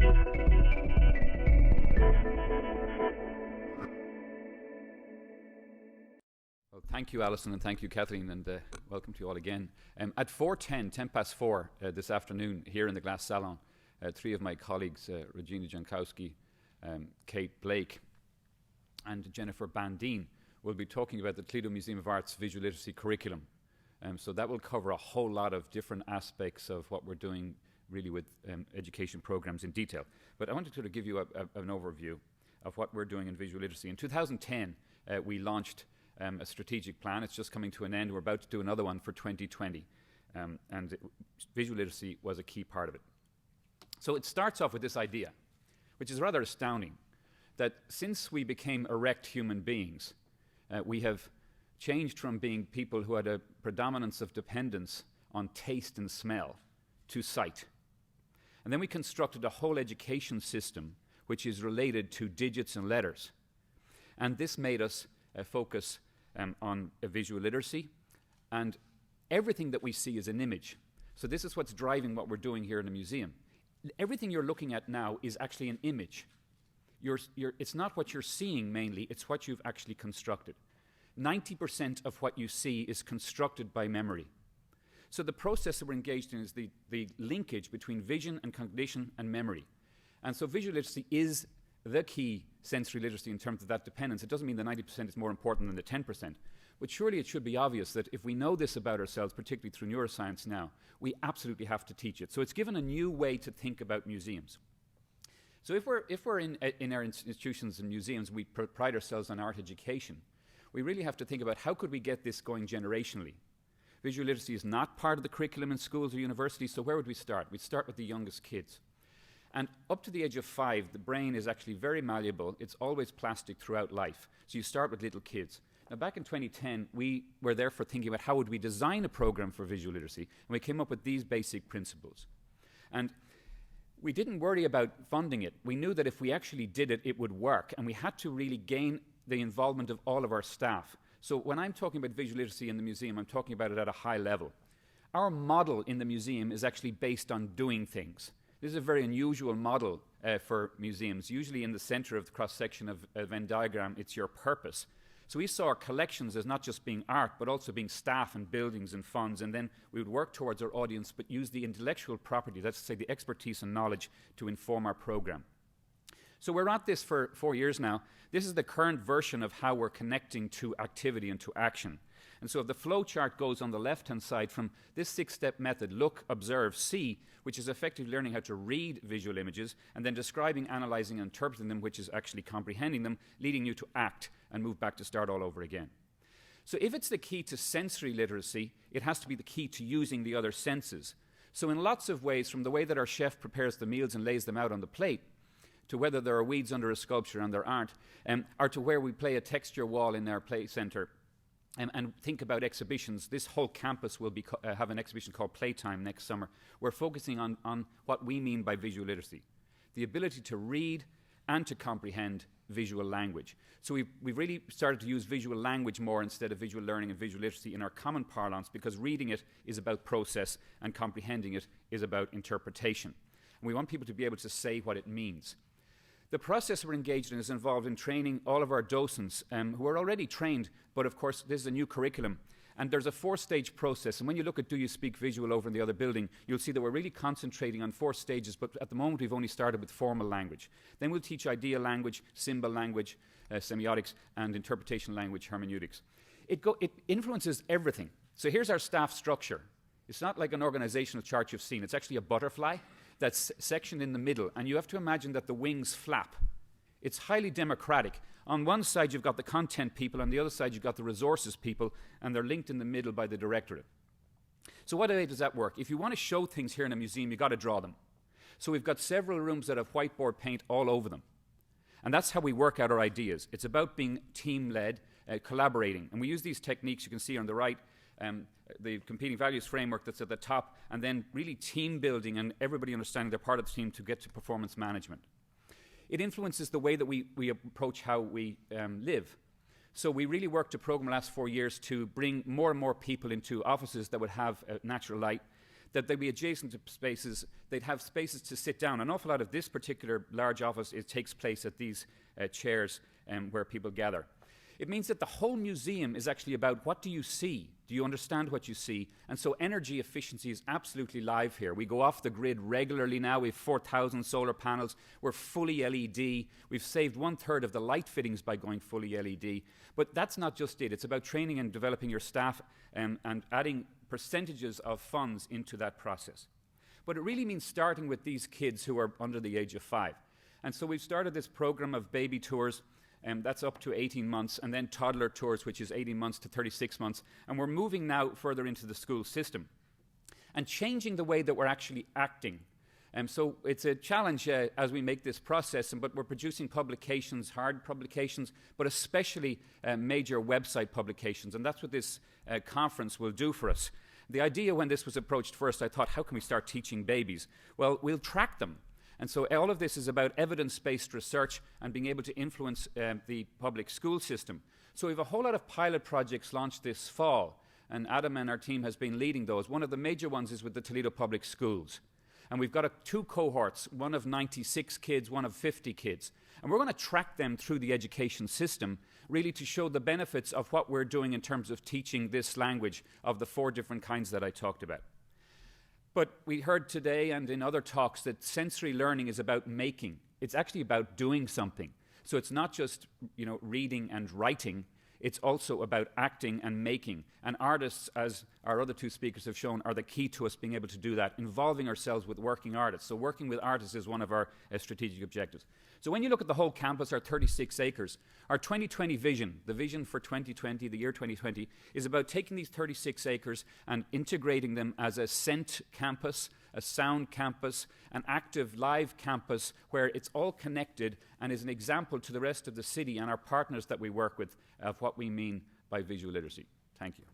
Well, thank you, Alison, and thank you, Kathleen, and welcome to you all again. At 4:10 this afternoon, here in the Glass Salon, three of my colleagues, Regina Jankowski, Kate Blake, and Jennifer Bandine, will be talking about the Toledo Museum of Art's visual literacy curriculum. So that will cover a whole lot of different aspects of what we're doing really with education programs in detail. But I wanted to give you an overview of what we're doing in visual literacy. In 2010, we launched a strategic plan. It's just coming to an end. We're about to do another one for 2020. And visual literacy was a key part of it. So it starts off with this idea, which is rather astounding, that since we became erect human beings, we have changed from being people who had a predominance of dependence on taste and smell to sight. And then we constructed a whole education system which is related to digits and letters. And this made us focus on visual literacy, and everything that we see is an image. So this is what's driving what we're doing here in the museum. Everything you're looking at now is actually an image. It's not what you're seeing mainly, it's what you've actually constructed. 90% of what you see is constructed by memory. So the process that we're engaged in is the linkage between vision and cognition and memory. And so visual literacy is the key sensory literacy in terms of that dependence. It doesn't mean the 90% is more important than the 10%, but surely it should be obvious that if we know this about ourselves, particularly through neuroscience now, we absolutely have to teach it. So it's given a new way to think about museums. So if we're in our institutions and museums, we pride ourselves on art education, we really have to think about how could we get this going generationally. Visual literacy is not part of the curriculum in schools or universities, so where would we start? We'd start with the youngest kids. And up to the age of 5, the brain is actually very malleable. It's always plastic throughout life. So you start with little kids. Now, back in 2010, we were therefore thinking about how would we design a program for visual literacy, and we came up with these basic principles. And we didn't worry about funding it. We knew that if we actually did it, it would work, and we had to really gain the involvement of all of our staff. So when I'm talking about visual literacy in the museum, I'm talking about it at a high level. Our model in the museum is actually based on doing things. This is a very unusual model for museums. Usually in the center of the cross-section of a Venn diagram, it's your purpose. So we saw our collections as not just being art, but also being staff and buildings and funds, and then we would work towards our audience, but use the intellectual property, that's to say the expertise and knowledge, to inform our program. So we're at this for 4 years now. This is the current version of how we're connecting to activity and to action. And so if the flow chart goes on the left-hand side from this 6-step method, look, observe, see, which is effectively learning how to read visual images, and then describing, analyzing, and interpreting them, which is actually comprehending them, leading you to act and move back to start all over again. So if it's the key to sensory literacy, it has to be the key to using the other senses. So in lots of ways, from the way that our chef prepares the meals and lays them out on the plate, to whether there are weeds under a sculpture and there aren't, or to where we play a texture wall in our play center, and think about exhibitions. This whole campus will have an exhibition called Playtime next summer. We're focusing on what we mean by visual literacy, the ability to read and to comprehend visual language. So we've really started to use visual language more instead of visual learning and visual literacy in our common parlance, because reading it is about process and comprehending it is about interpretation. And we want people to be able to say what it means. The process we're engaged in is involved in training all of our docents who are already trained, but of course this is a new curriculum. And there's a 4-stage process, and when you look at Do You Speak Visual over in the other building, you'll see that we're really concentrating on 4 stages, but at the moment we've only started with formal language. Then we'll teach idea language, symbol language, semiotics, and interpretation language, hermeneutics. It influences everything. So here's our staff structure. It's not like an organizational chart you've seen. It's actually a butterfly that's sectioned in the middle, and you have to imagine that the wings flap. It's highly democratic. On one side you've got the content people, on the other side you've got the resources people, and they're linked in the middle by the directorate. So what way does that work? If you want to show things here in a museum, you've got to draw them. So we've got several rooms that have whiteboard paint all over them. And that's how we work out our ideas. It's about being team-led, collaborating. And we use these techniques you can see on the right, the competing values framework that's at the top, and then really team building and everybody understanding they're part of the team to get to performance management. It influences the way that we approach how we live. So we really worked to program the last 4 years to bring more and more people into offices that would have natural light, that they'd be adjacent to spaces, they'd have spaces to sit down. An awful lot of this particular large office takes place at these chairs where people gather. It means that the whole museum is actually about what do you see? Do you understand what you see? And so energy efficiency is absolutely live here. We go off the grid regularly now. We have 4,000 solar panels. We're fully LED. We've saved 1/3 of the light fittings by going fully LED. But that's not just it. It's about training and developing your staff and adding percentages of funds into that process. But it really means starting with these kids who are under the age of 5. And so we've started this program of baby tours. That's up to 18 months, and then toddler tours, which is 18 months to 36 months. And we're moving now further into the school system and changing the way that we're actually acting. So it's a challenge as we make this process, but we're producing publications, hard publications, but especially major website publications. And that's what this conference will do for us. The idea when this was approached first, I thought, how can we start teaching babies? Well, we'll track them. And so all of this is about evidence-based research and being able to influence the public school system. So we have a whole lot of pilot projects launched this fall, and Adam and our team has been leading those. One of the major ones is with the Toledo Public Schools. And we've got 2 cohorts, one of 96 kids, one of 50 kids. And we're going to track them through the education system, really to show the benefits of what we're doing in terms of teaching this language of the 4 different kinds that I talked about. But we heard today and in other talks that sensory learning is about making. It's actually about doing something. So it's not just, reading and writing. It's also about acting and making. And artists, as our other 2 speakers have shown, are the key to us being able to do that, involving ourselves with working artists. So working with artists is one of our strategic objectives. So when you look at the whole campus, our 36 acres, our 2020 vision, the vision for 2020, the year 2020, is about taking these 36 acres and integrating them as a scent campus, a sound campus, an active live campus where it's all connected and is an example to the rest of the city and our partners that we work with of what we mean by visual literacy. Thank you.